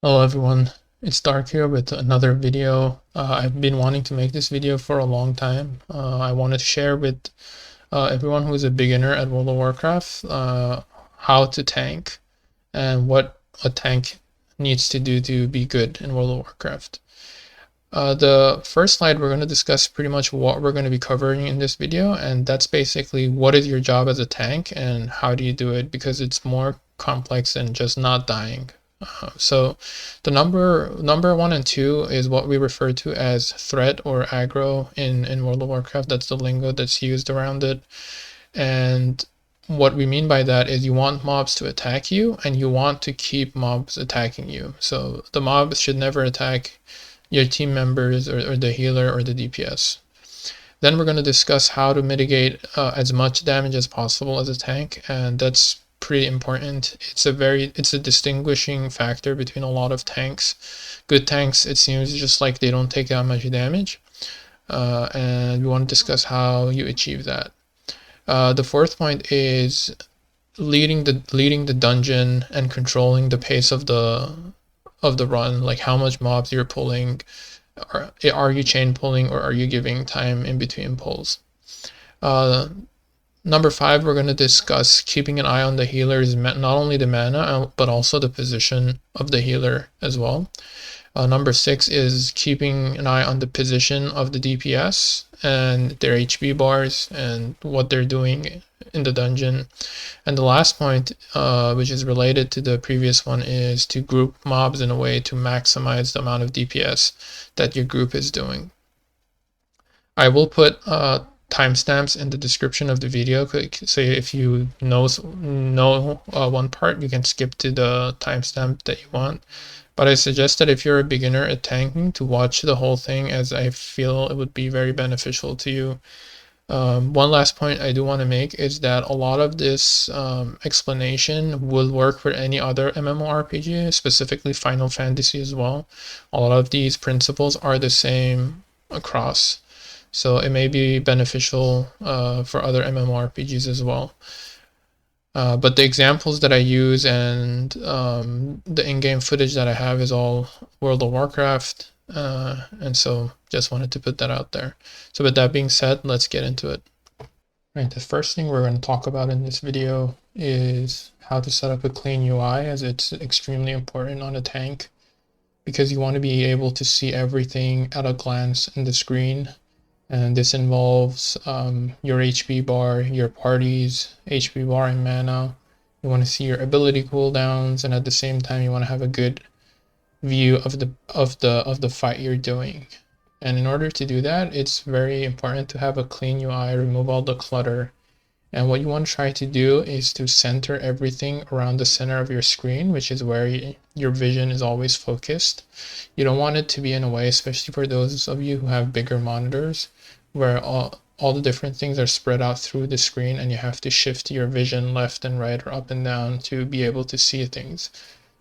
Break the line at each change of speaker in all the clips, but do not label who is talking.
Hello everyone, it's Dark here with another video. I've been wanting to make this video for a long time. I wanted to share with everyone who is a beginner at World of Warcraft how to tank and what a tank needs to do to be good in World of Warcraft. The first slide we're going to discuss pretty much what we're going to be covering in this video, and that's basically what is your job as a tank and how do you do it, because it's more complex than just not dying. So the number 1 and 2 is what we refer to as threat or aggro in World of Warcraft. That's the lingo that's used around it. And what we mean by that is you want mobs to attack you and you want to keep mobs attacking you. So the mobs should never attack your team members or the healer or the DPS. Then we're going to discuss how to mitigate as much damage as possible as a tank, and that's pretty important. It's a distinguishing factor between a lot of tanks. Good tanks, it seems just like they don't take that much damage, and we want to discuss how you achieve that. The fourth point is leading the dungeon and controlling the pace of the run, like how much mobs you're pulling. Are you chain pulling or are you giving time in between pulls? Number 5, we're going to discuss keeping an eye on the healer's, not only the mana, but also the position of the healer as well. Number 6 is keeping an eye on the position of the DPS and their HP bars and what they're doing in the dungeon. And the last point, which is related to the previous one, is to group mobs in a way to maximize the amount of DPS that your group is doing. I will put timestamps in the description of the video, so if you know one part, you can skip to the timestamp that you want. But I suggest that if you're a beginner at tanking, to watch the whole thing, as I feel it would be very beneficial to you. One last point I do want to make is that a lot of this explanation will work for any other MMORPG, specifically Final Fantasy as well. A lot of these principles are the same across, so it may be beneficial for other MMORPGs as well. But the examples that I use and the in-game footage that I have is all World of Warcraft, and so just wanted to put that out there. So with that being said, let's get into it. Right, the first thing we're going to talk about in this video is how to set up a clean UI, as it's extremely important on a tank, because you want to be able to see everything at a glance in the screen. And this involves your HP bar, your party's HP bar and mana. You want to see your ability cooldowns, and at the same time you want to have a good view of the fight you're doing. And in order to do that, it's very important to have a clean UI, remove all the clutter. And what you want to try to do is to center everything around the center of your screen, which is where your vision is always focused. You don't want it to be in a way, especially for those of you who have bigger monitors, where all the different things are spread out through the screen and you have to shift your vision left and right or up and down to be able to see things.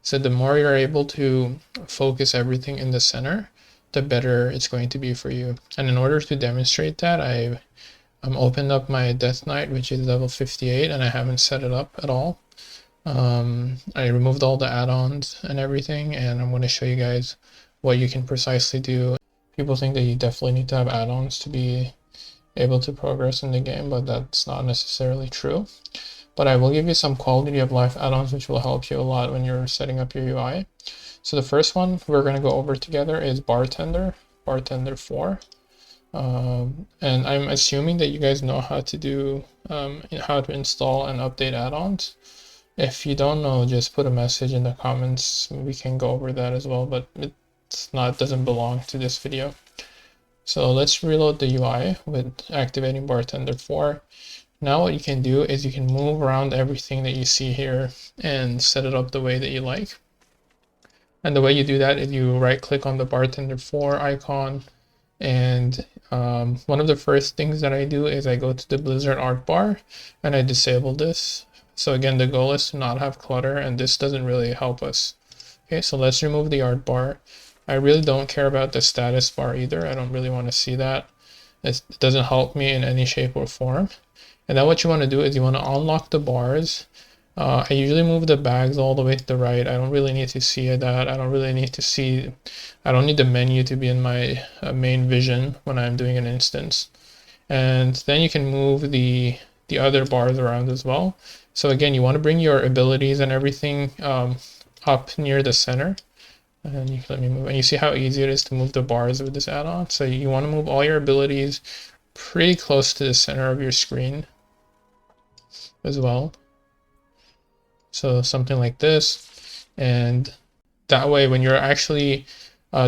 So the more you're able to focus everything in the center, the better it's going to be for you. And in order to demonstrate that, I'm opened up my Death Knight, which is level 58, and I haven't set it up at all. I removed all the add-ons and everything, and I'm going to show you guys what you can precisely do. People think that you definitely need to have add-ons to be able to progress in the game, but that's not necessarily true. But I will give you some quality of life add-ons which will help you a lot when you're setting up your UI. So the first one we're going to go over together is Bartender 4. And I'm assuming that you guys know how to do how to install and update add-ons. If you don't know, just put a message in the comments. We can go over that as well, but it doesn't belong to this video. So let's reload the UI with activating Bartender 4. Now what you can do is you can move around everything that you see here and set it up the way that you like. And the way you do that is you right click on the Bartender 4 icon, and one of the first things that I do is I go to the Blizzard art bar and I disable this. So again, the goal is to not have clutter, and this doesn't really help us. Okay, so let's remove the art bar. I really don't care about the status bar either. I don't really want to see that. It doesn't help me in any shape or form. And then what you want to do is you want to unlock the bars I usually move the bags all the way to the right. I don't really need to see that. I don't really need to see, I don't need the menu to be in my main vision when I'm doing an instance. And then you can move the other bars around as well. So again, you want to bring your abilities and everything up near the center. And you can let me move. And you see how easy it is to move the bars with this add-on. So you want to move all your abilities pretty close to the center of your screen as well. So something like this. And that way, when you're actually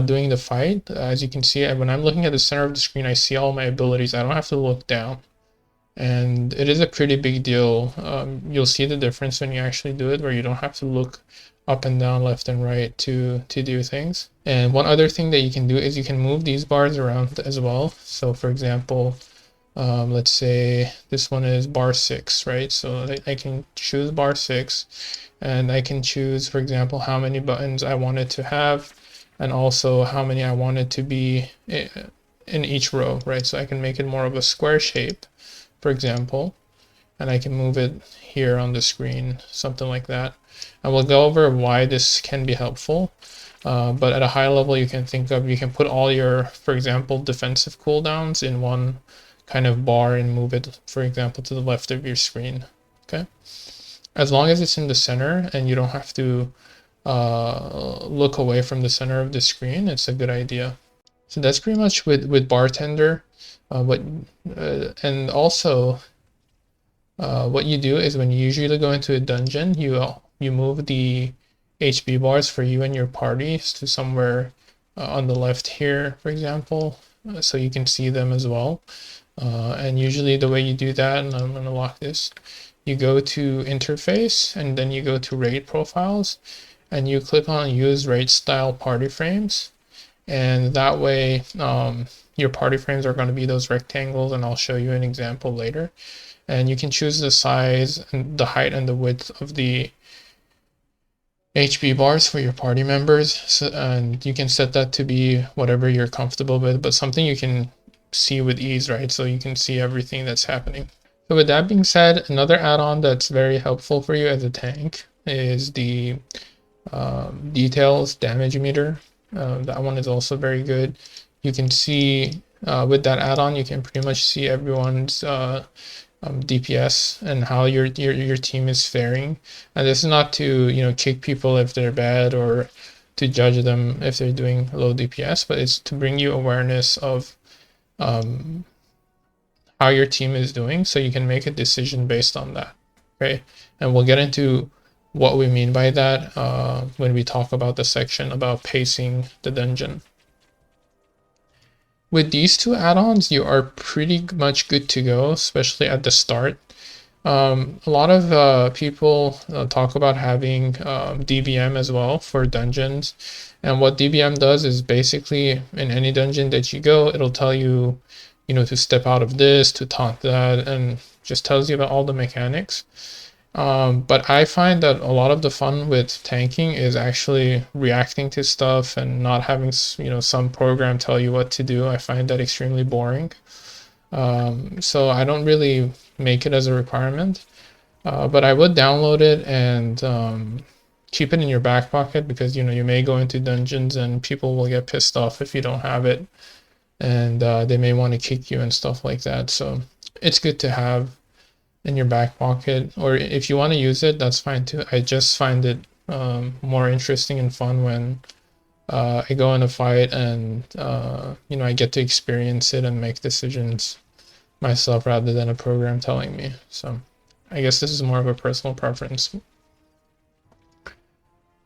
doing the fight, as you can see, when I'm looking at the center of the screen, I see all my abilities. I don't have to look down. And it is a pretty big deal. You'll see the difference when you actually do it, where you don't have to look up and down, left and right to do things. And one other thing that you can do is you can move these bars around as well. So for example, let's say this one is bar 6, right? So I can choose bar 6, and I can choose, for example, how many buttons I wanted to have, and also how many I wanted to be in each row, right? So I can make it more of a square shape, for example, and I can move it here on the screen, something like that. And we'll go over why this can be helpful. But at a high level, you can think of, you can put all your, for example, defensive cooldowns in one kind of bar and move it, for example, to the left of your screen. Okay. As long as it's in the center and you don't have to look away from the center of the screen, it's a good idea. So that's pretty much with bartender. And also what you do is when you usually go into a dungeon, you move the HP bars for you and your parties to somewhere on the left here, for example, so you can see them as well. And usually the way you do that, and I'm going to lock this, you go to interface and then you go to raid profiles and you click on use raid style party frames. And that way your party frames are going to be those rectangles, and I'll show you an example later. And you can choose the size and the height and the width of the HP bars for your party members. So, and you can set that to be whatever you're comfortable with, but something you can see with ease, right? So you can see everything that's happening. So with that being said, another add-on that's very helpful for you as a tank is the details damage meter. That one is also very good. You can see with that add-on, you can pretty much see everyone's DPS and how your team is faring. And this is not to kick people if they're bad or to judge them if they're doing low DPS, but it's to bring you awareness of how your team is doing, so you can make a decision based on that. Okay, and we'll get into what we mean by that when we talk about the section about pacing the dungeon. With these two add-ons, you are pretty much good to go, especially at the start. A lot of people talk about having DBM as well for dungeons. And what DBM does is basically in any dungeon that you go, it'll tell you, to step out of this, to taunt that, and just tells you about all the mechanics. But I find that a lot of the fun with tanking is actually reacting to stuff and not having, some program tell you what to do. I find that extremely boring. So I don't really make it as a requirement, but I would download it and keep it in your back pocket, because you may go into dungeons and people will get pissed off if you don't have it, and they may want to kick you and stuff like that. So it's good to have in your back pocket, or if you want to use it, that's fine too. I just find it more interesting and fun when I go in a fight and I get to experience it and make decisions myself rather than a program telling me. So I guess this is more of a personal preference.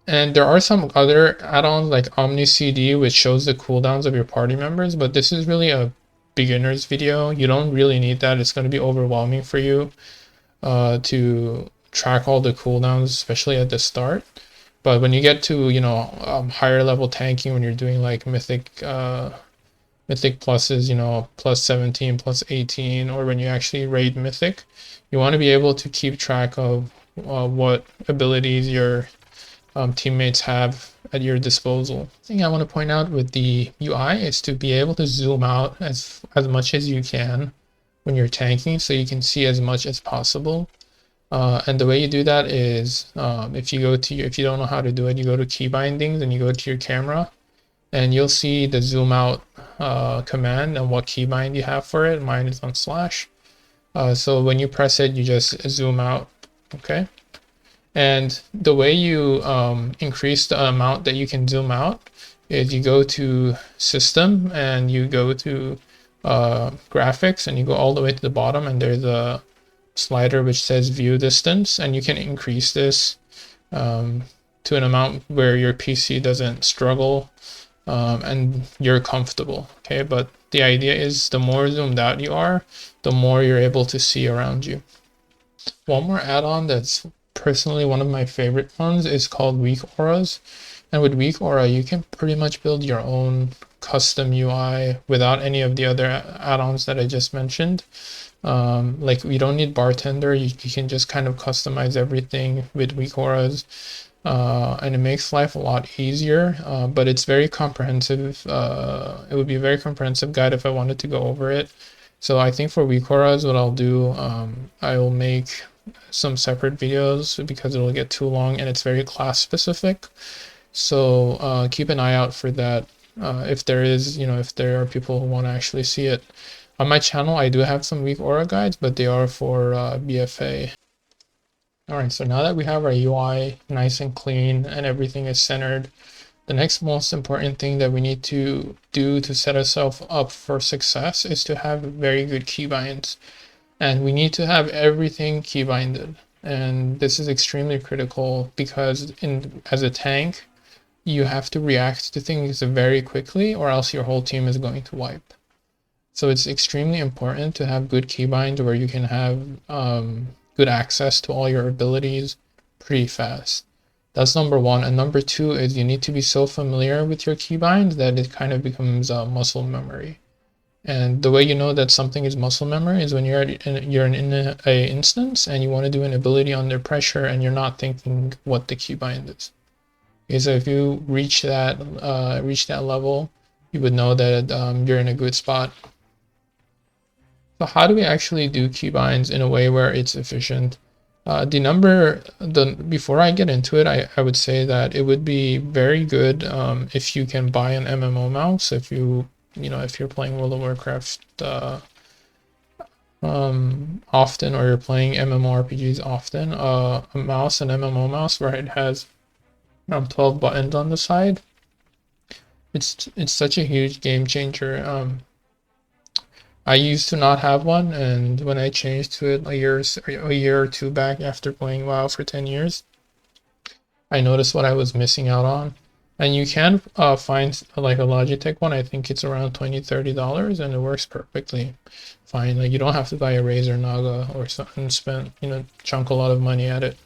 And there are some other add-ons like Omni CD, which shows the cooldowns of your party members, but this is really a beginner's video. You don't really need that. It's going to be overwhelming for you to track all the cooldowns, especially at the start. But when you get to higher level tanking, when you're doing like mythic pluses, plus 17, plus 18, or when you actually raid mythic, you want to be able to keep track of what abilities your teammates have at your disposal. The thing I want to point out with the UI is to be able to zoom out as much as you can when you're tanking, so you can see as much as possible. And the way you do that is if you don't know how to do it, you go to key bindings and you go to your camera, and you'll see the zoom out command and what keybind you have for it. Mine is on slash. So when you press it, you just zoom out. Okay. And the way you increase the amount that you can zoom out is you go to system and you go to graphics and you go all the way to the bottom, and there's a slider which says view distance, and you can increase this to an amount where your PC doesn't struggle and you're comfortable. Okay, but the idea is the more zoomed out you are, the more you're able to see around you. One more add-on that's personally one of my favorite ones is called Weak Auras. And with Weak Aura, you can pretty much build your own custom UI without any of the other add-ons that I just mentioned. Like you don't need Bartender, you can just kind of customize everything with Weak Auras. And it makes life a lot easier, but it's very comprehensive. It would be a very comprehensive guide if I wanted to go over it. So I think for Weak Auras, what I'll do, I will make some separate videos because it'll get too long and it's very class specific. So keep an eye out for that. If there is, if there are people who want to actually see it. On my channel, I do have some Weak Aura guides, but they are for BFA. All right, so now that we have our UI nice and clean and everything is centered, the next most important thing that we need to do to set ourselves up for success is to have very good keybinds. And we need to have everything keybinded. And this is extremely critical because as a tank, you have to react to things very quickly or else your whole team is going to wipe. So it's extremely important to have good keybinds where you can have good access to all your abilities pretty fast. That's number one. And number two is you need to be so familiar with your keybinds that it kind of becomes muscle memory. And the way you know that something is muscle memory is when you're in a instance and you want to do an ability under pressure and you're not thinking what the keybind is. Okay, so if you reach that level, you would know that you're in a good spot. So how do we actually do keybinds in a way where it's efficient? Before I get into it, I would say that it would be very good if you can buy an MMO mouse. If you're playing World of Warcraft often, or you're playing MMORPGs often, an MMO mouse where it has 12 buttons on the side, it's such a huge game changer. I used to not have one, and when I changed to it a year or two back after playing WoW for 10 years, I noticed what I was missing out on. And you can find like a Logitech one. I think it's around $20-30, and it works perfectly fine. Like you don't have to buy a Razer Naga or something and spend chunk a lot of money at it.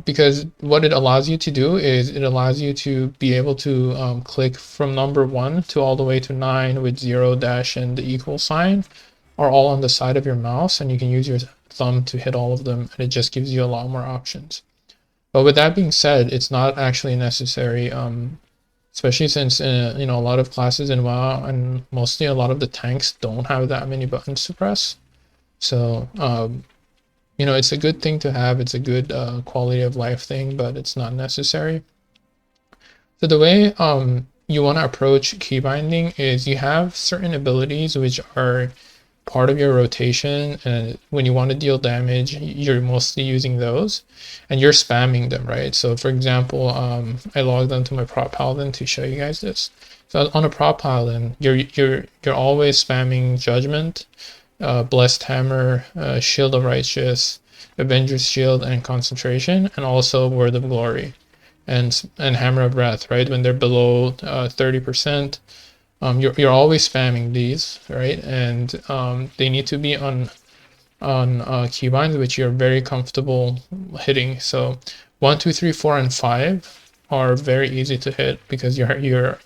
Because what it allows you to do is it allows you to be able to click from number 1 to all the way to 9 with 0 dash and the equal sign are all on the side of your mouse, and you can use your thumb to hit all of them, and it just gives you a lot more options. But with that being said, it's not actually necessary, especially since a lot of classes in WoW and mostly a lot of the tanks don't have that many buttons to press. So it's a good thing to have. It's a good quality of life thing, but it's not necessary. So the way you want to approach key binding is you have certain abilities which are part of your rotation, and when you want to deal damage, you're mostly using those, and you're spamming them, right? So for example, I logged onto my prop paladin to show you guys this. So on a prop paladin, you're always spamming judgment, blessed hammer, shield of righteous, Avenger's shield, and concentration, and also word of glory, and hammer of wrath, right? When they're below 30%, you're always spamming these, right? And they need to be on keybinds which you're very comfortable hitting. So 1, 2, 3, 4, and 5 are very easy to hit because your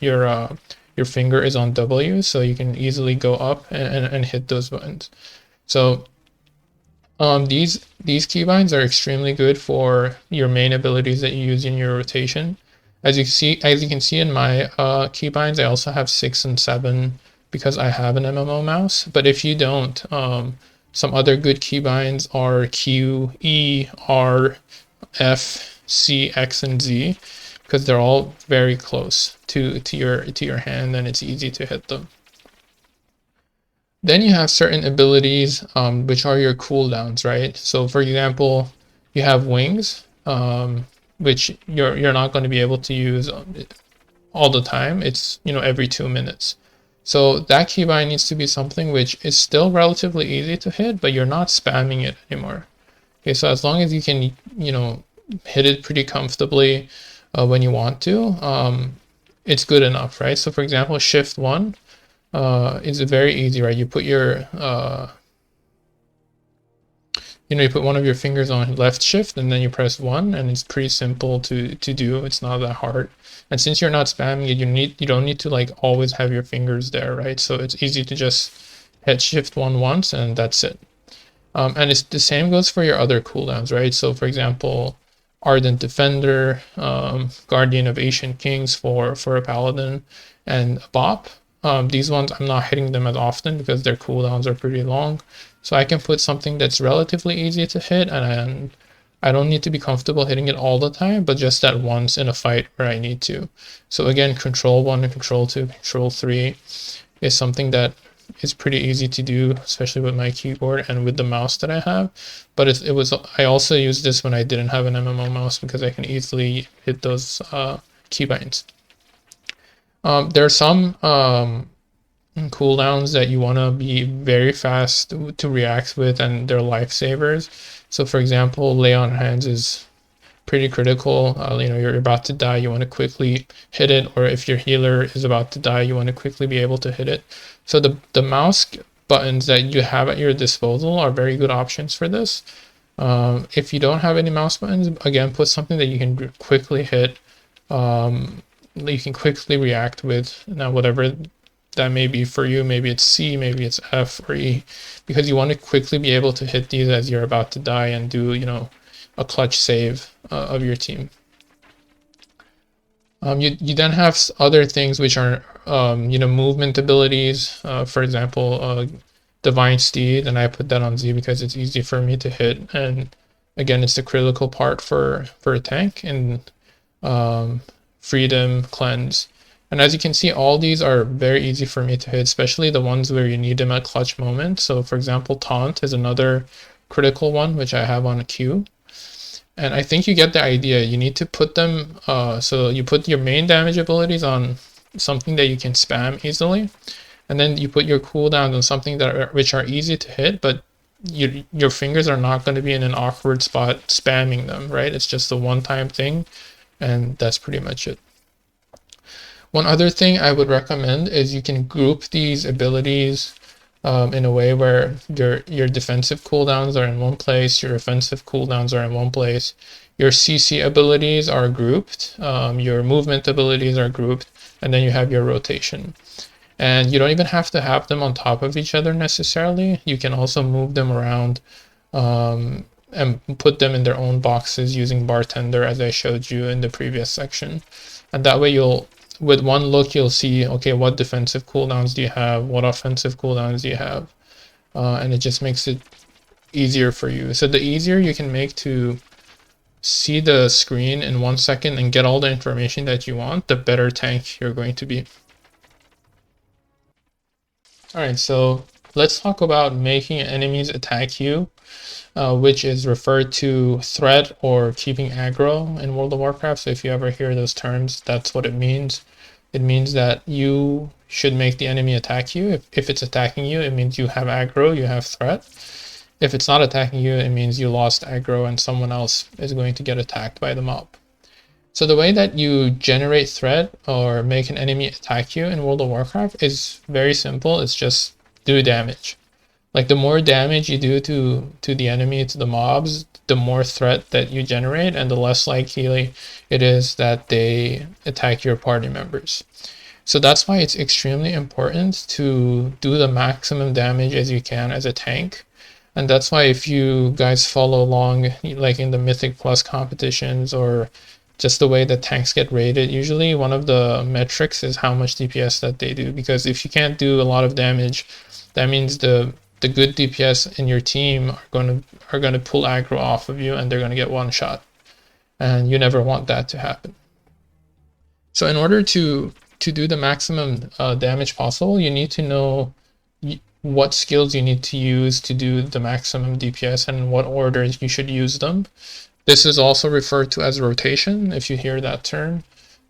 finger is on W, so you can easily go up and hit those buttons. So these keybinds are extremely good for your main abilities that you use in your rotation. As you can see in my keybinds, I also have 6 and 7 because I have an MMO mouse. But if you don't, Some other good keybinds are Q, E, R, F, C, X, and Z, because they're all very close to your hand, and it's easy to hit them. Then you have certain abilities, which are your cooldowns, right? So for example, you have wings, which you're not going to be able to use all the time. It's, you know, every 2 minutes. So that keybind needs to be something which is still relatively easy to hit, but you're not spamming it anymore. Okay, so as long as you can, you know, hit it pretty comfortably when you want to, it's good enough, right? So for example, shift 1 is very easy, right? You put your you put one of your fingers on left shift and then you press 1, and it's pretty simple to do. It's not that hard. And since you're not spamming it, you don't need to like always have your fingers there, right? So it's easy to just hit shift 1 once and that's it. And it's the same goes for your other cooldowns, right? So for example, Ardent Defender, Guardian of Ancient Kings for a Paladin, and Bop. These ones, I'm not hitting them as often because their cooldowns are pretty long. So I can put something that's relatively easy to hit, and I don't need to be comfortable hitting it all the time, but just that once in a fight where I need to. So again, Control 1 and Control 2, Control 3 is something that is pretty easy to do, especially with my keyboard and with the mouse that I have. But I also use this when I didn't have an MMO mouse because I can easily hit those keybinds. There are some cooldowns that you want to be very fast to react with, and they're lifesavers. So for example, Lay on Hands is pretty critical. You're about to die, you want to quickly hit it, or if your healer is about to die, you want to quickly be able to hit it. So the mouse buttons that you have at your disposal are very good options for this. If you don't have any mouse buttons, again, put something that you can quickly hit, you can quickly react with. Now, whatever that may be for you, maybe it's C, maybe it's F or E, because you want to quickly be able to hit these as you're about to die and do, a clutch save of your team. You then have other things which are, movement abilities. For example, Divine Steed, and I put that on Z because it's easy for me to hit. And again, it's the critical part for a tank. And Freedom, Cleanse. And as you can see, all these are very easy for me to hit, especially the ones where you need them at clutch moments. So for example, Taunt is another critical one, which I have on a Q. And I think you get the idea. You need to put them, so you put your main damage abilities on something that you can spam easily. And then you put your cooldowns on something which are easy to hit, but your fingers are not going to be in an awkward spot spamming them, right? It's just a one-time thing, and that's pretty much it. One other thing I would recommend is you can group these abilities in a way where your defensive cooldowns are in one place, your offensive cooldowns are in one place, your CC abilities are grouped, your movement abilities are grouped, and then you have your rotation. And you don't even have to have them on top of each other necessarily. You can also move them around and put them in their own boxes using Bartender, as I showed you in the previous section. And that way with one look, you'll see, okay, what defensive cooldowns do you have? What offensive cooldowns do you have? And it just makes it easier for you. So the easier you can make to see the screen in 1 second and get all the information that you want, the better tank you're going to be. All right, so let's talk about making enemies attack you, which is referred to threat or keeping aggro in World of Warcraft. So if you ever hear those terms, that's what it means. It means that you should make the enemy attack you. If it's attacking you, it means you have aggro, you have threat. If it's not attacking you, it means you lost aggro and someone else is going to get attacked by the mob. So the way that you generate threat or make an enemy attack you in World of Warcraft is very simple. It's just do damage. Like the more damage you do to the enemy, to the mobs, the more threat that you generate, and the less likely it is that they attack your party members. So that's why it's extremely important to do the maximum damage as you can as a tank. And that's why if you guys follow along, like in the Mythic Plus competitions or just the way that tanks get rated, usually one of the metrics is how much DPS that they do. Because if you can't do a lot of damage, that means the the good DPS in your team are going to pull aggro off of you, and they're going to get one shot, and you never want that to happen. So in order to do the maximum damage possible, you need to know what skills you need to use to do the maximum DPS and in what order you should use them. This is also referred to as rotation, if you hear that term.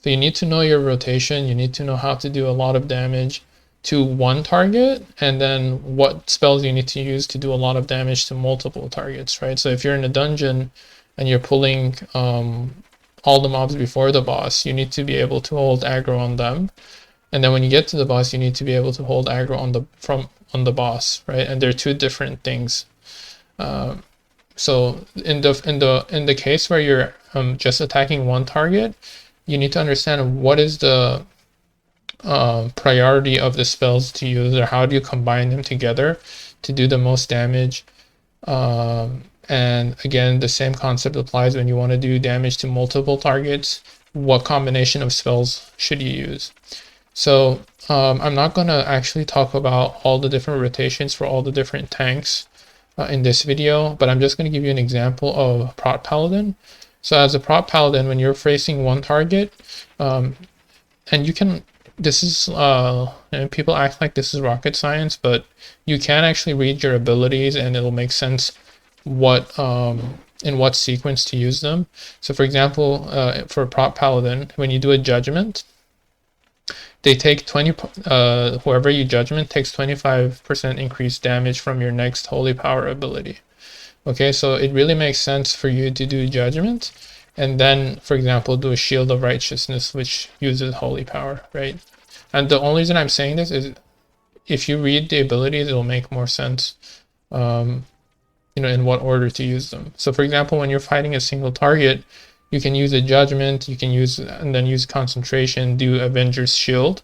So you need to know your rotation, you need to know how to do a lot of damage to one target, and then what spells you need to use to do a lot of damage to multiple targets, right? So if you're in a dungeon and you're pulling all the mobs before the boss, you need to be able to hold aggro on them. And then when you get to the boss, you need to be able to hold aggro on the boss, right? And they're two different things. So in the case where you're just attacking one target, you need to understand what is the priority of the spells to use, or how do you combine them together to do the most damage. And again, the same concept applies when you want to do damage to multiple targets. What combination of spells should you use? So I'm not going to actually talk about all the different rotations for all the different tanks in this video, but I'm just going to give you an example of Prot Paladin. So as a Prot Paladin, when you're facing one target, and you can, this is, and people act like this is rocket science, but you can actually read your abilities and it'll make sense what in what sequence to use them. So for example, for Prot Paladin, when you do a judgment, they take 20, whoever you judgment takes 25% increased damage from your next holy power ability. Okay, so it really makes sense for you to do judgment, and then, for example, do a shield of righteousness, which uses holy power, right? And the only reason I'm saying this is if you read the abilities, it'll make more sense, you know, in what order to use them. So for example, when you're fighting a single target, you can use a judgment, you can use, and then use concentration, do Avenger's Shield,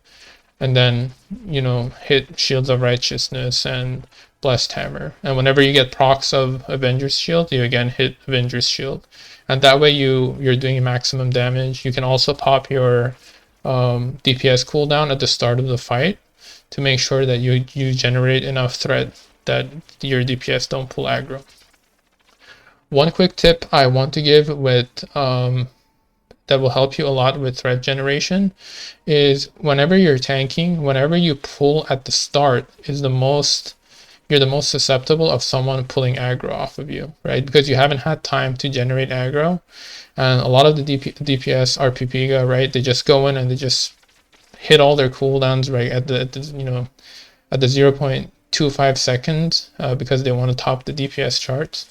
and then, you know, hit Shields of Righteousness and Blessed Hammer. And whenever you get procs of Avenger's Shield, you again hit Avenger's Shield. And that way you're doing maximum damage. You can also pop your DPS cooldown at the start of the fight to make sure that you generate enough threat that your DPS don't pull aggro. One quick tip I want to give with that will help you a lot with threat generation is whenever you're tanking, whenever you pull at the start is you're the most susceptible of someone pulling aggro off of you, right? Because you haven't had time to generate aggro, and a lot of the DPS are PPGA, right? They just go in and they just hit all their cooldowns right at the you know, at the 0.25 seconds because they want to top the DPS charts.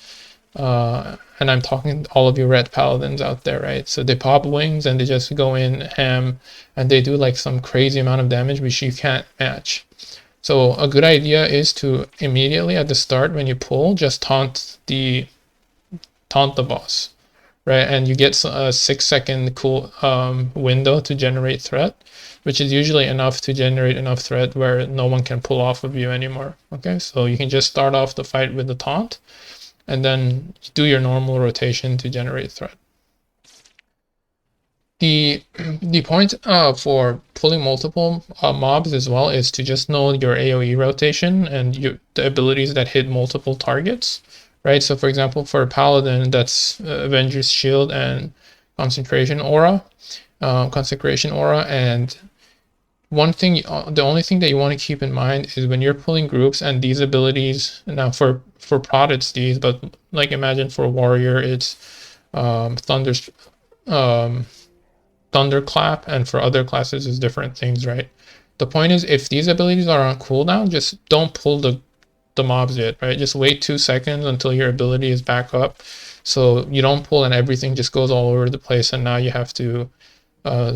And I'm talking all of you red paladins out there, right? So they pop wings and they just go in ham and they do like some crazy amount of damage which you can't match. So a good idea is to immediately at the start when you pull, just taunt the boss, right? And you get a 6-second cool window to generate threat, which is usually enough to generate enough threat where no one can pull off of you anymore. Okay, so you can just start off the fight with the taunt and then do your normal rotation to generate threat. The point for pulling multiple mobs as well is to just know your AoE rotation and the abilities that hit multiple targets, right? So for example, for a Paladin, that's Avenger's Shield and Consecration Aura. And one thing, the only thing that you want to keep in mind is when you're pulling groups and these abilities, now for Prot it's these, but like imagine for Warrior it's Thunderclap, and for other classes is different things, right? The point is if these abilities are on cooldown, just don't pull the mobs yet, right? Just wait 2 seconds until your ability is back up so you don't pull and everything just goes all over the place and now you have to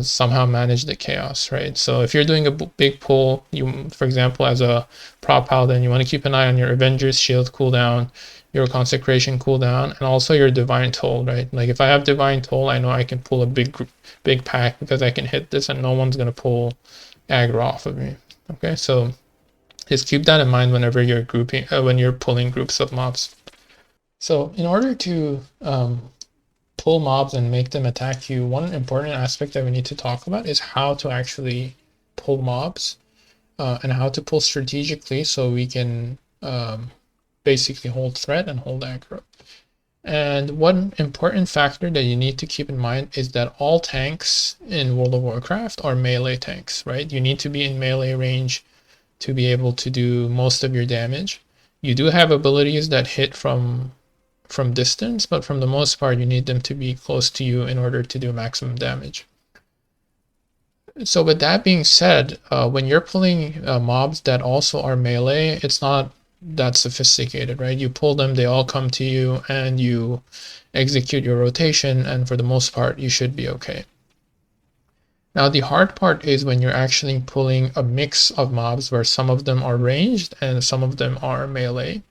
somehow manage the chaos, right? So if you're doing a big pull, you, for example, as a Prot Paladin, you want to keep an eye on your Avenger's Shield cooldown, your Consecration cooldown, and also your Divine Toll, right? Like if I have Divine Toll, I know I can pull a big pack because I can hit this and no one's going to pull aggro off of me. Okay, so just keep that in mind whenever you're grouping, when you're pulling groups of mobs. So in order to pull mobs and make them attack you, one important aspect that we need to talk about is how to actually pull mobs and how to pull strategically so we can basically hold threat and hold aggro. And one important factor that you need to keep in mind is that all tanks in World of Warcraft are melee tanks, right? You need to be in melee range to be able to do most of your damage. You do have abilities that hit from distance, but from the most part, you need them to be close to you in order to do maximum damage. So with that being said, when you're pulling mobs that also are melee, it's not that sophisticated, right? You pull them, they all come to you, and you execute your rotation, and for the most part, you should be okay. Now, the hard part is when you're actually pulling a mix of mobs where some of them are ranged and some of them are melee.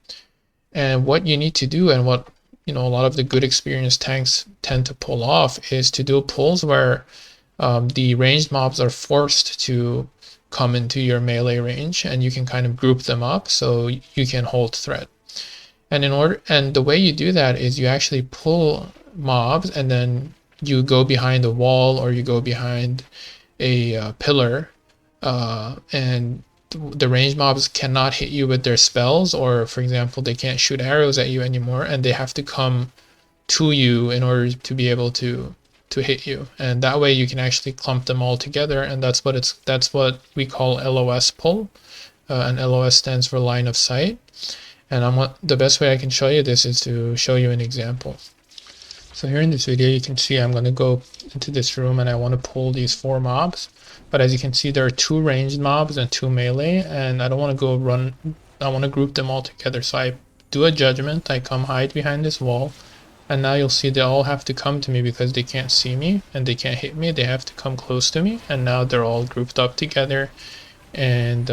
And what you need to do, and what a lot of the good experienced tanks tend to pull off, is to do pulls where the ranged mobs are forced to come into your melee range, and you can kind of group them up so you can hold threat. And the way you do that is you actually pull mobs, and then you go behind a wall or you go behind a pillar, and the ranged mobs cannot hit you with their spells, or for example, they can't shoot arrows at you anymore, and they have to come to you in order to be able to hit you. And that way you can actually clump them all together, and that's what we call LOS pull. And LOS stands for line of sight. And the best way I can show you this is to show you an example. So here in this video, you can see I'm going to go into this room and I want to pull these 4 mobs. But as you can see, there are 2 ranged mobs and 2 melee, and I don't want to go run. I want to group them all together. So I do a judgment. I come hide behind this wall, and now you'll see they all have to come to me because they can't see me and they can't hit me. They have to come close to me, and now they're all grouped up together, and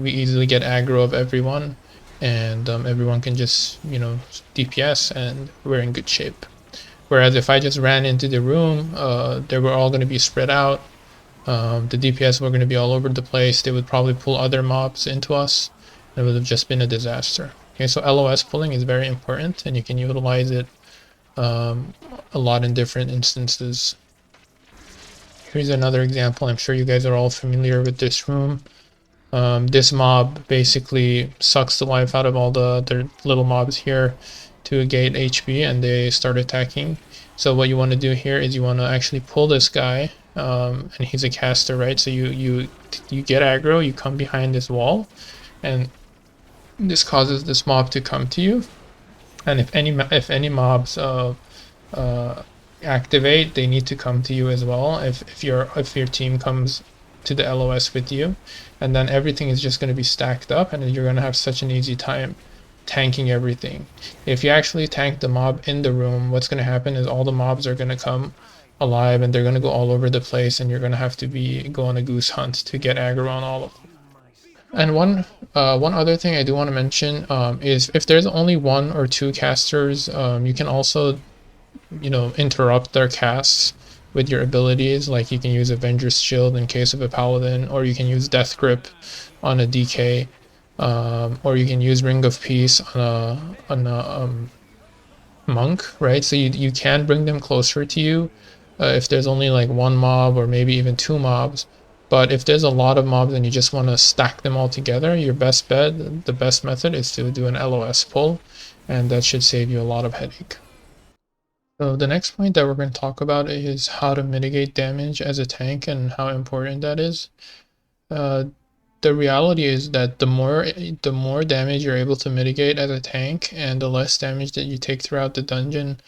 we easily get aggro of everyone, and everyone can just DPS, and we're in good shape. Whereas if I just ran into the room, they were all going to be spread out. The DPS were going to be all over the place. They would probably pull other mobs into us. It would have just been a disaster. Okay, so LOS pulling is very important, and you can utilize it a lot in different instances. Here's another example. I'm sure you guys are all familiar with this room. This mob basically sucks the life out of all the other little mobs here to gate HP, and they start attacking. So what you want to do here is you want to actually pull this guy, and he's a caster, right? So you get aggro, you come behind this wall, and this causes this mob to come to you. And if any mobs activate, they need to come to you as well. If your team comes to the LOS with you, and then everything is just going to be stacked up, and you're going to have such an easy time tanking everything. If you actually tank the mob in the room, what's going to happen is all the mobs are going to come alive, and they're going to go all over the place, and you're going to have to go on a goose hunt to get aggro on all of them. And one other thing I do want to mention is if there's only 1 or 2 casters, you can also interrupt their casts with your abilities. Like you can use Avenger's Shield in case of a Paladin, or you can use Death Grip on a DK, or you can use Ring of Peace on a monk, right? So you can bring them closer to you if there's only like 1 mob or maybe even 2 mobs. But if there's a lot of mobs and you just want to stack them all together, your best bet, the best method is to do an LOS pull, and that should save you a lot of headache. So the next point that we're going to talk about is how to mitigate damage as a tank and how important that is. The reality is that the more damage you're able to mitigate as a tank, and the less damage that you take throughout the dungeon,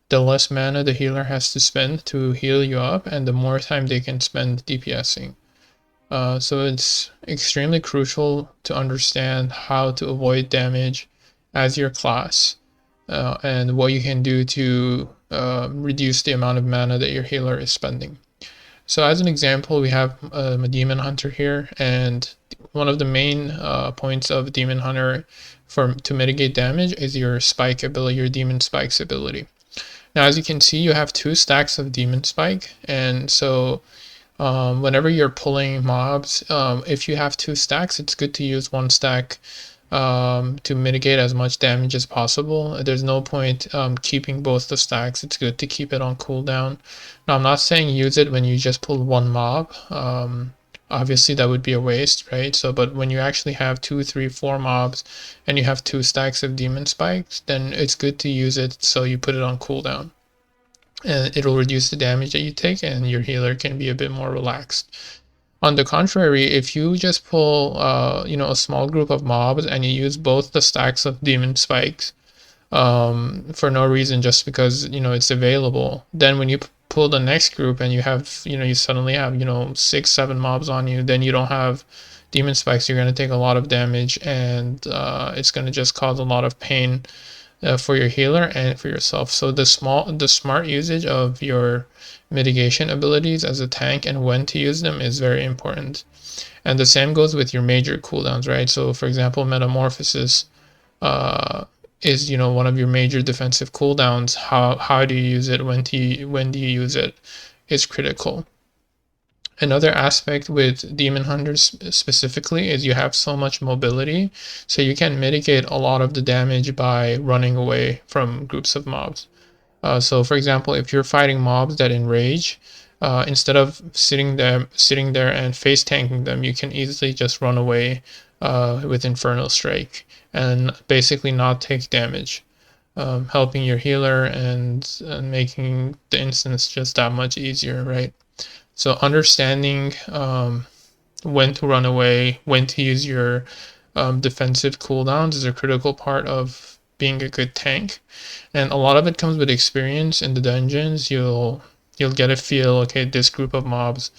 the less mana the healer has to spend to heal you up, and the more time they can spend DPSing. So it's extremely crucial to understand how to avoid damage as your class, and what you can do to reduce the amount of mana that your healer is spending. So as an example, we have a Demon Hunter here, and one of the main points of Demon Hunter to mitigate damage is your spike ability, your Demon Spikes ability. Now, as you can see, you have 2 stacks of Demon Spike, and so whenever you're pulling mobs, if you have 2 stacks, it's good to use 1 stack to mitigate as much damage as possible. There's no point keeping both the stacks. It's good to keep it on cooldown. Now, I'm not saying use it when you just pull 1 mob. obviously that would be a waste, right? So, but when you actually have 2, 3, 4 mobs and you have 2 stacks of demon spikes, then it's good to use it so you put it on cooldown. And it'll reduce the damage that you take, and your healer can be a bit more relaxed. On the contrary, if you just pull, a small group of mobs and you use both the stacks of demon spikes for no reason, just because it's available, then when you pull the next group and you have, you suddenly have 6, 7 mobs on you, then you don't have demon spikes. You're going to take a lot of damage, and it's going to just cause a lot of pain for your healer and for yourself. So the smart usage of your mitigation abilities as a tank and when to use them is very important. And the same goes with your major cooldowns, right? So for example, Metamorphosis is one of your major defensive cooldowns. How do you use it? When do you use it? Is critical. Another aspect with Demon Hunters specifically is you have so much mobility, so you can mitigate a lot of the damage by running away from groups of mobs. So for example, if you're fighting mobs that enrage, instead of sitting there and face tanking them, you can easily just run away with Infernal Strike and basically not take damage, helping your healer and making the instance just that much easier, right? So understanding when to run away, when to use your defensive cooldowns is a critical part of being a good tank, and a lot of it comes with experience in the dungeons. You'll get a feel. Okay, this group of mobs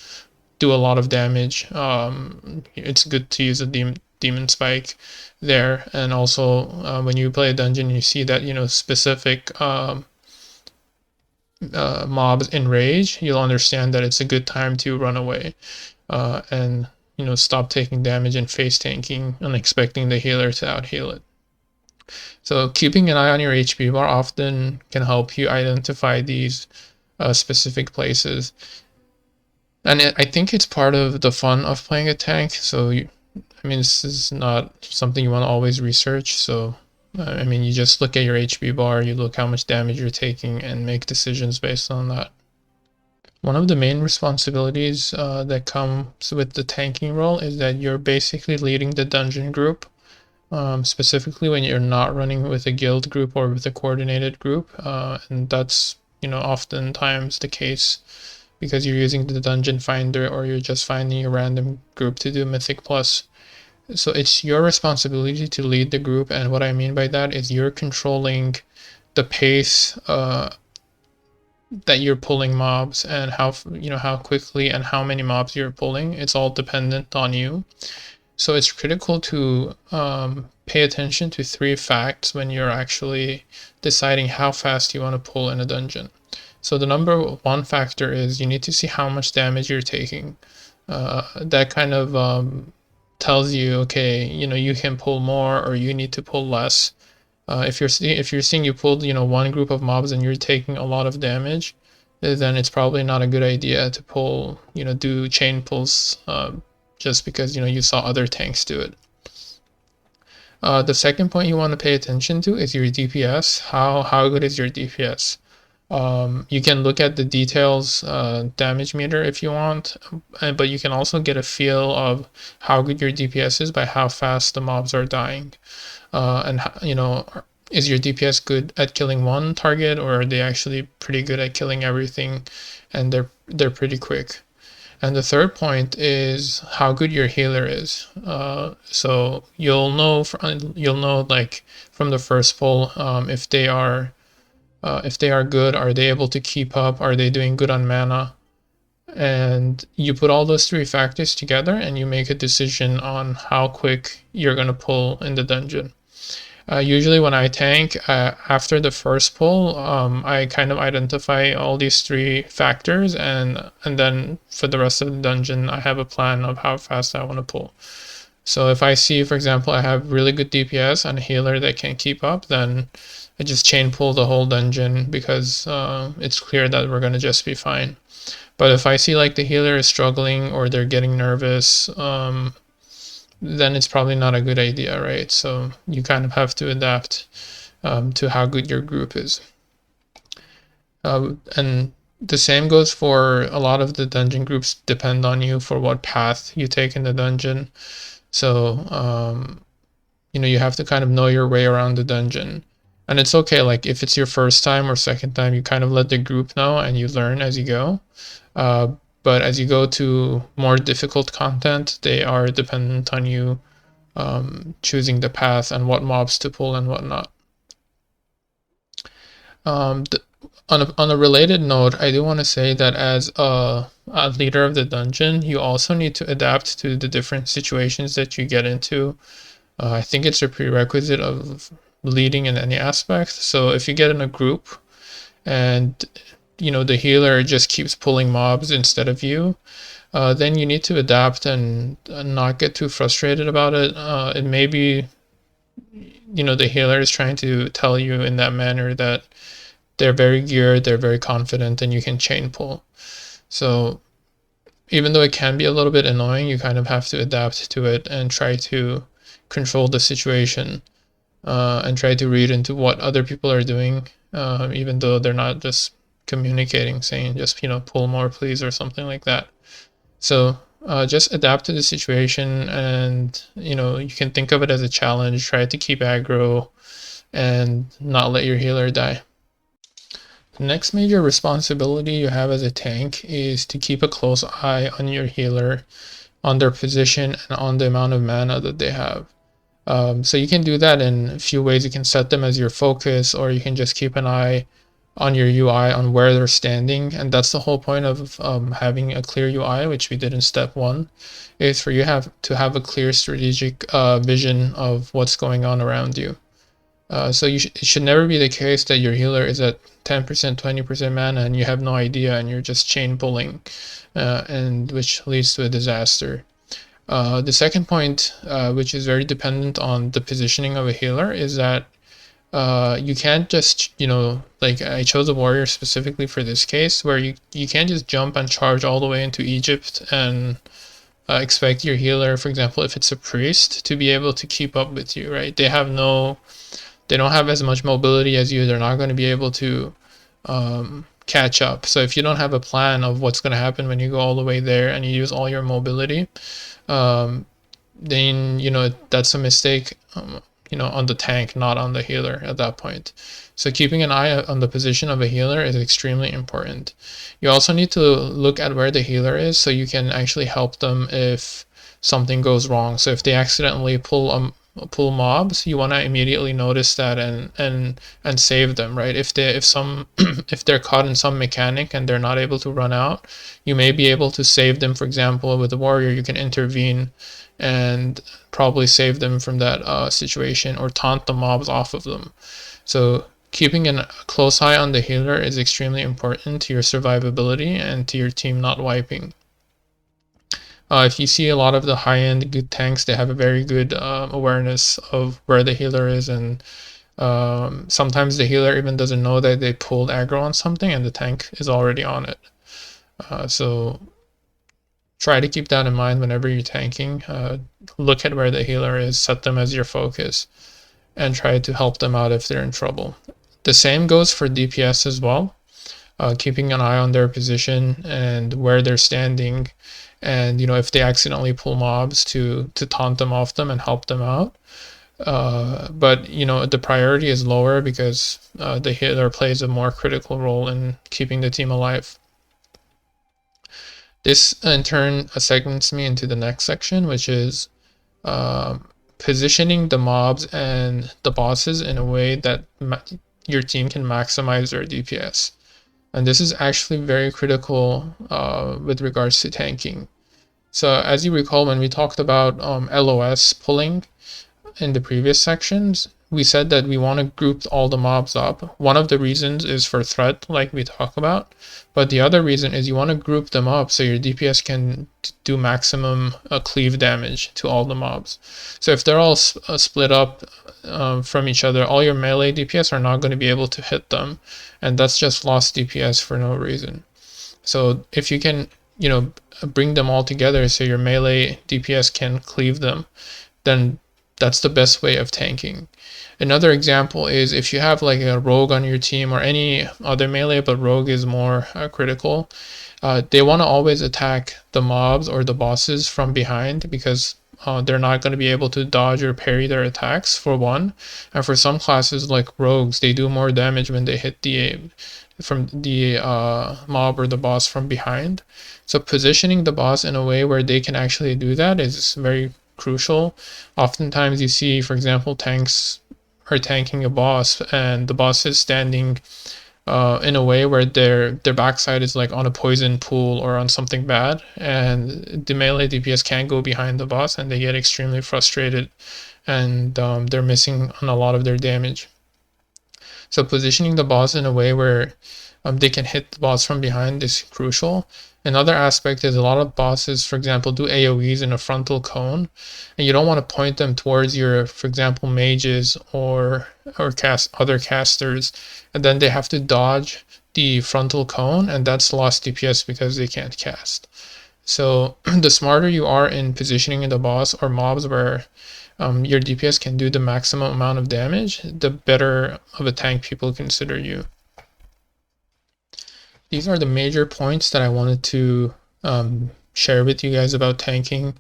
do a lot of damage. It's good to use a demon spike there, and also when you play a dungeon, you see that specific mobs enrage, you'll understand that it's a good time to run away and stop taking damage and face tanking and expecting the healer to out heal it. So keeping an eye on your HP bar often can help you identify these specific places, and I think it's part of the fun of playing a tank. So this is not something you want to always research. So you just look at your HP bar, you look how much damage you're taking, and make decisions based on that. One of the main responsibilities that comes with the tanking role is that you're basically leading the dungeon group, specifically when you're not running with a guild group or with a coordinated group, and that's oftentimes the case because you're using the dungeon finder or you're just finding a random group to do Mythic Plus. So it's your responsibility to lead the group, and what I mean by that is you're controlling the pace that you're pulling mobs and how quickly and how many mobs you're pulling. It's all dependent on you. So it's critical to pay attention to 3 facts when you're actually deciding how fast you want to pull in a dungeon. So the number 1 factor is you need to see how much damage you're taking. That kind of tells you, okay, you can pull more or you need to pull less. If you're seeing you pulled 1 group of mobs and you're taking a lot of damage, then it's probably not a good idea to pull do chain pulls just because you saw other tanks do it. The second point you want to pay attention to is your DPS. How good is your DPS? You can look at the details damage meter if you want, but you can also get a feel of how good your DPS is by how fast the mobs are dying. And is your DPS good at killing one target, or are they actually pretty good at killing everything and they're pretty quick? And the third point is how good your healer is. So you'll know like from the first pull if they are good, are they able to keep up, are they doing good on mana? And you put all those 3 factors together and you make a decision on how quick you're going to pull in the dungeon. Usually when I tank, after the first pull, I kind of identify all these 3 factors, and then for the rest of the dungeon, I have a plan of how fast I want to pull. So if I see, for example, I have really good DPS and a healer that can keep up, then I just chain pull the whole dungeon because it's clear that we're going to just be fine. But if I see like the healer is struggling or they're getting nervous, then it's probably not a good idea, right? So you kind of have to adapt to how good your group is. And The same goes for a lot of the dungeon groups depend on you for what path you take in the dungeon. So, you have to kind of know your way around the dungeon. And it's okay, like if it's your first time or second time, you kind of let the group know and you learn as you go. Uh, but as you go to more difficult content, they are dependent on you choosing the path and what mobs to pull and whatnot. On a related note, I do want to say that as a leader of the dungeon, you also need to adapt to the different situations that you get into. I think it's a prerequisite of leading in any aspect. So if you get in a group and the healer just keeps pulling mobs instead of you, then you need to adapt and not get too frustrated about it. It may be the healer is trying to tell you in that manner that they're very geared, they're very confident, and you can chain pull. So even though it can be a little bit annoying, you kind of have to adapt to it and try to control the situation and try to read into what other people are doing, even though they're not just communicating, saying just pull more please or something like that. So just adapt to the situation, and you can think of it as a challenge. Try to keep aggro and not let your healer die. The next major responsibility you have as a tank is to keep a close eye on your healer, on their position, and on the amount of mana that they have. So you can do that in a few ways. You can set them as your focus, or you can just keep an eye on your UI on where they're standing. And that's the whole point of having a clear UI, which we did in step 1, is for you to have a clear strategic vision of what's going on around you. So it should never be the case that your healer is at 10%, 20% mana and you have no idea and you're just chain pulling, and which leads to a disaster. The second point, which is very dependent on the positioning of a healer, is that you can't just, like I chose a warrior specifically for this case, where you can't just jump and charge all the way into Egypt and expect your healer, for example, if it's a priest, to be able to keep up with you, right? They don't have as much mobility as you. They're not going to be able to catch up. So if you don't have a plan of what's going to happen when you go all the way there and you use all your mobility, then that's a mistake, on the tank, not on the healer at that point. So keeping an eye on the position of a healer is extremely important. You also need to look at where the healer is so you can actually help them if something goes wrong. So if they accidentally pull mobs, you want to immediately notice that and save them, right? If they're caught in some mechanic and they're not able to run out, you may be able to save them. For example, with the warrior, you can intervene and probably save them from that situation, or taunt the mobs off of them. So keeping a close eye on the healer is extremely important to your survivability and to your team not wiping. If you see a lot of the high-end good tanks, they have a very good awareness of where the healer is, and sometimes the healer even doesn't know that they pulled aggro on something and the tank is already on it. So try to keep that in mind whenever you're tanking. Look at where the healer is, set them as your focus, and try to help them out if they're in trouble. The same goes for DPS as well. Keeping an eye on their position and where they're standing, and if they accidentally pull mobs, to taunt them off them and help them out. But the priority is lower because the healer plays a more critical role in keeping the team alive. This in turn segments me into the next section, which is positioning the mobs and the bosses in a way that your team can maximize their DPS. And this is actually very critical with regards to tanking. So as you recall, when we talked about LOS pulling in the previous sections, we said that we want to group all the mobs up. One of the reasons is for threat, like we talk about, but the other reason is you want to group them up so your DPS can do maximum cleave damage to all the mobs. So if they're all split up from each other, all your melee DPS are not going to be able to hit them, and that's just lost DPS for no reason. So if you can, bring them all together so your melee DPS can cleave them, then that's the best way of tanking. Another example is if you have like a rogue on your team or any other melee, but rogue is more critical. They want to always attack the mobs or the bosses from behind because they're not going to be able to dodge or parry their attacks, for one. And for some classes like rogues, they do more damage when they hit the from the mob or the boss from behind. So positioning the boss in a way where they can actually do that is very crucial. Oftentimes you see, for example, tanks are tanking a boss and the boss is standing in a way where their backside is like on a poison pool or on something bad, and the melee DPS can't go behind the boss, and they get extremely frustrated, and they're missing on a lot of their damage. So positioning the boss in a way where they can hit the boss from behind is crucial. Another aspect is a lot of bosses, for example, do AoEs in a frontal cone, and you don't want to point them towards your, for example, mages or other casters, and then they have to dodge the frontal cone, and that's lost DPS because they can't cast. So the smarter you are in positioning the boss or mobs where your DPS can do the maximum amount of damage, the better of a tank people consider you. These are the major points that I wanted to share with you guys about tanking.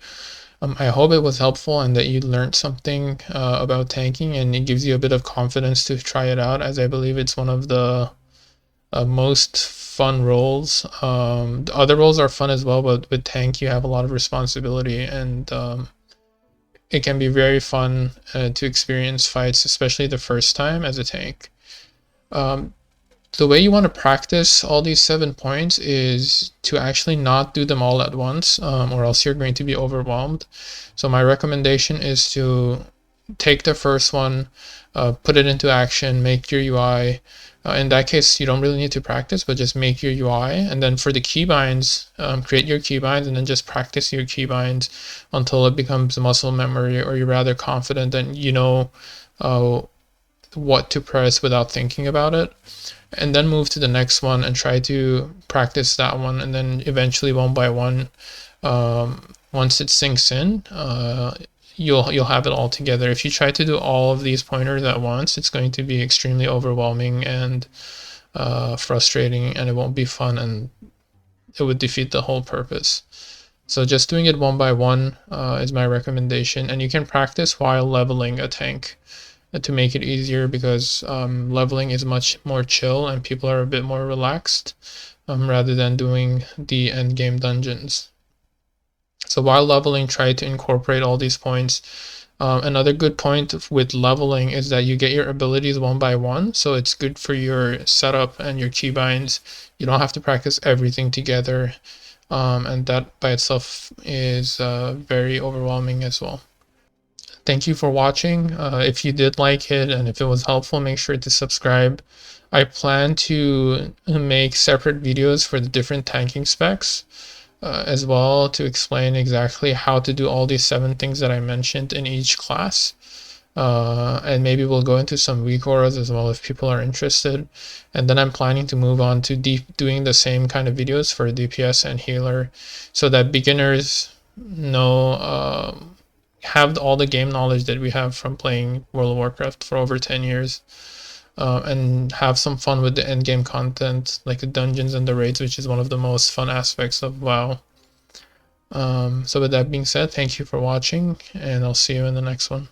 I hope it was helpful and that you learned something about tanking, and it gives you a bit of confidence to try it out, as I believe it's one of the most fun roles. The other roles are fun as well, but with tank you have a lot of responsibility, and it can be very fun to experience fights, especially the first time as a tank. The way you want to practice all these 7 points is to actually not do them all at once, or else you're going to be overwhelmed. So my recommendation is to take the first one, put it into action, make your UI. In that case, you don't really need to practice, but just make your UI. And then for the keybinds, create your keybinds and then just practice your keybinds until it becomes muscle memory, or you're rather confident that you know what to press without thinking about it. And then move to the next one and try to practice that one, and then eventually one by one, once it sinks in, you'll have it all together. If you try to do all of these pointers at once, it's going to be extremely overwhelming and frustrating, and it won't be fun, and it would defeat the whole purpose. So just doing it one by one is my recommendation, and you can practice while leveling a tank to make it easier, because leveling is much more chill and people are a bit more relaxed rather than doing the end game dungeons. So while leveling, try to incorporate all these points. Another good point with leveling is that you get your abilities one by one, so it's good for your setup and your keybinds. You don't have to practice everything together, and that by itself is very overwhelming as well. Thank you for watching. If you did like it and if it was helpful, make sure to subscribe. I plan to make separate videos for the different tanking specs as well, to explain exactly how to do all these 7 things that I mentioned in each class. And maybe we'll go into some weak auras as well if people are interested. And then I'm planning to move on to doing the same kind of videos for DPS and healer, so that beginners know have all the game knowledge that we have from playing World of Warcraft for over 10 years, and have some fun with the end game content like the dungeons and the raids, which is one of the most fun aspects of WoW. So with that being said, thank you for watching, and I'll see you in the next one.